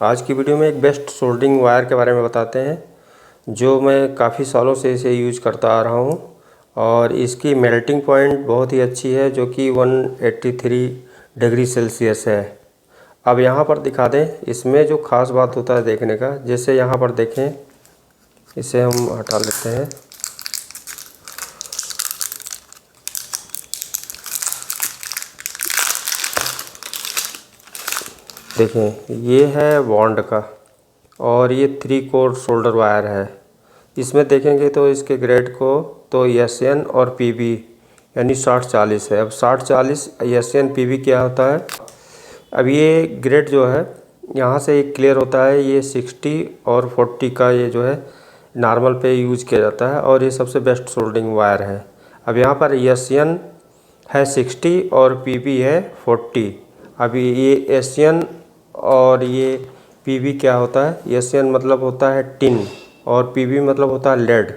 आज की वीडियो में एक बेस्ट सोल्डरिंग वायर के बारे में बताते हैं जो मैं काफ़ी सालों से इसे यूज करता आ रहा हूँ और इसकी मेल्टिंग पॉइंट बहुत ही अच्छी है जो कि 183 डिग्री सेल्सियस है। अब यहाँ पर दिखा दें इसमें जो ख़ास बात होता है देखने का, जैसे यहाँ पर देखें, इसे हम हटा लेते हैं। देखें ये है बॉन्ड का और ये 3 कोर शोल्डर वायर है। इसमें देखेंगे तो इसके ग्रेड को तो SN और PB यानी 60-40 है। अब 60-40 SN PB क्या होता है, अब ये ग्रेड जो है यहाँ से एक क्लियर होता है, ये 60 और 40 का ये जो है नॉर्मल पे यूज किया जाता है और ये सबसे बेस्ट सोल्डरिंग वायर है। अब यहाँ पर SN है 60 और PB है 40। अभी ये SN और ये PB क्या होता है, SN मतलब होता है टिन और PB मतलब होता है लेड।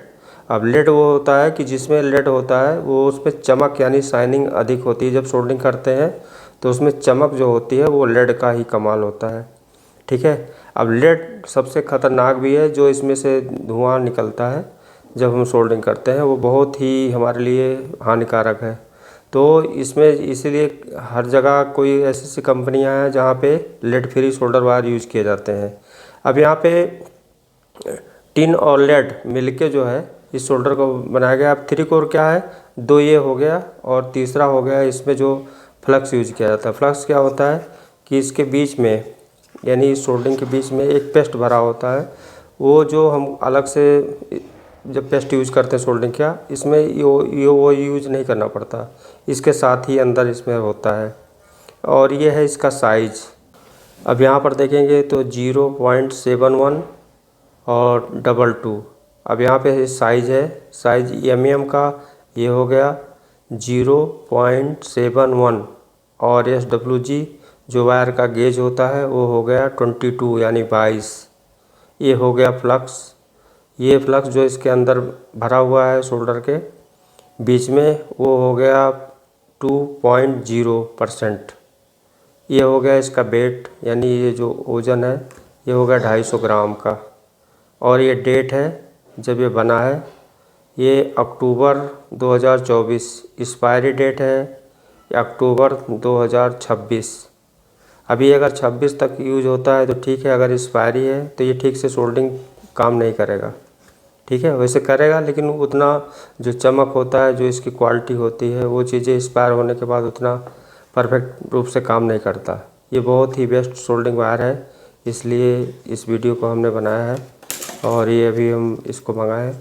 अब लेड वो होता है कि जिसमें लेड होता है वो उस पर चमक यानी शाइनिंग अधिक होती है। जब सोल्डरिंग करते हैं तो उसमें चमक जो होती है वो लेड का ही कमाल होता है, ठीक है। अब लेड सबसे ख़तरनाक भी है, जो इसमें से धुआं निकलता है जब हम सोल्डरिंग करते हैं वो बहुत ही हमारे लिए हानिकारक है। तो इसमें इसीलिए हर जगह कोई ऐसी कंपनियां हैं जहाँ पे lead free solder wire use किए जाते हैं। अब यहाँ पे टिन और लेड मिलके जो है इस सोल्डर को बनाया गया। अब 3 कोर क्या है, 2 ये हो गया और तीसरा हो गया इसमें जो फ्लक्स यूज किया जाता है। फ्लक्स क्या होता है कि इसके बीच में यानी इस सोल्डरिंग के बीच में एक पेस्ट भरा होता है, वो जो हम अलग से जब पेस्ट यूज करते हैं सोल्डरिंग क्या, इसमें वो यूज नहीं करना पड़ता, इसके साथ ही अंदर इसमें होता है। और ये है इसका साइज़। अब यहाँ पर देखेंगे तो 0.71 और 22। अब यहाँ पे साइज़ है, साइज़ mm का ये हो गया 0.71 और SWG जो वायर का गेज होता है वो हो गया 22 यानी 22। ये हो गया फ्लक्स। ये फ्लक्स जो इसके अंदर भरा हुआ है शोल्डर के बीच में वो हो गया 2.0%। ये हो गया इसका वेट यानी ये जो वज़न है ये हो गया 250 ग्राम का। और ये डेट है जब ये बना है, ये अक्टूबर 2024। एक्सपायरी डेट है अक्टूबर 2026। अभी अगर 26 तक यूज होता है तो ठीक है, अगर एक्सपायरी है तो ये ठीक से सोल्डरिंग काम नहीं करेगा, ठीक है। वैसे करेगा लेकिन उतना जो चमक होता है, जो इसकी क्वालिटी होती है, वो चीज़ें एक्सपायर होने के बाद उतना परफेक्ट रूप से काम नहीं करता। ये बहुत ही बेस्ट सोल्डरिंग वायर है, इसलिए इस वीडियो को हमने बनाया है और ये अभी हम इसको मंगाए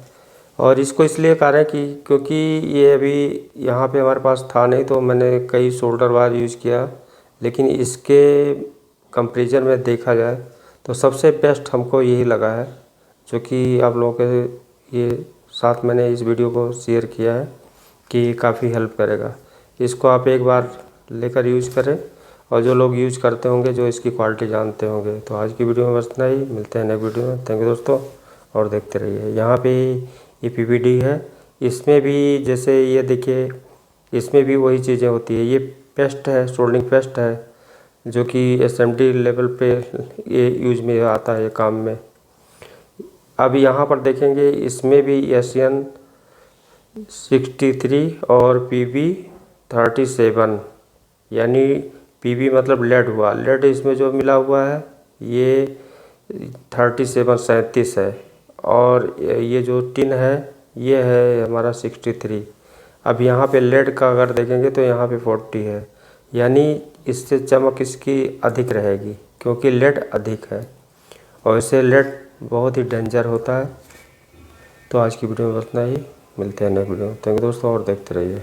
और इसको इसलिए कर रहे हैं कि क्योंकि ये अभी यहाँ पे हमारे पास था नहीं, तो मैंने कई सोल्डर वायर यूज़ किया, लेकिन इसके कंपैरिजन में देखा जाए तो सबसे बेस्ट हमको यही लगा है, जो कि आप लोगों के ये साथ मैंने इस वीडियो को शेयर किया है कि काफ़ी हेल्प करेगा। इसको आप एक बार लेकर यूज़ करें और जो लोग यूज़ करते होंगे, जो इसकी क्वालिटी जानते होंगे। तो आज की वीडियो में बस इतना ही, मिलते हैं नेक्स्ट वीडियो में। थैंक यू दोस्तों, और देखते रहिए। यहाँ पे ये PVD है, इसमें भी जैसे ये देखिए इसमें भी वही चीज़ें होती है। ये पेस्ट है, सोल्डरिंग पेस्ट है, जो कि SMD लेवल पे ये यूज में आता है, ये काम में। अब यहाँ पर देखेंगे इसमें भी SN 63 और PB 37 यानी PB मतलब लेड हुआ। लेड इसमें जो मिला हुआ है ये 37 है और ये जो टिन है ये है हमारा 63। अब यहाँ पे लेड का अगर देखेंगे तो यहाँ पे 40 है, यानी इससे चमक इसकी अधिक रहेगी क्योंकि लेड अधिक है और इससे लेड बहुत ही डेंजर होता है। तो आज की वीडियो में बस इतना ही, मिलते हैं नेक्स्ट वीडियो में। थैंक यू दोस्तों, और देखते रहिए।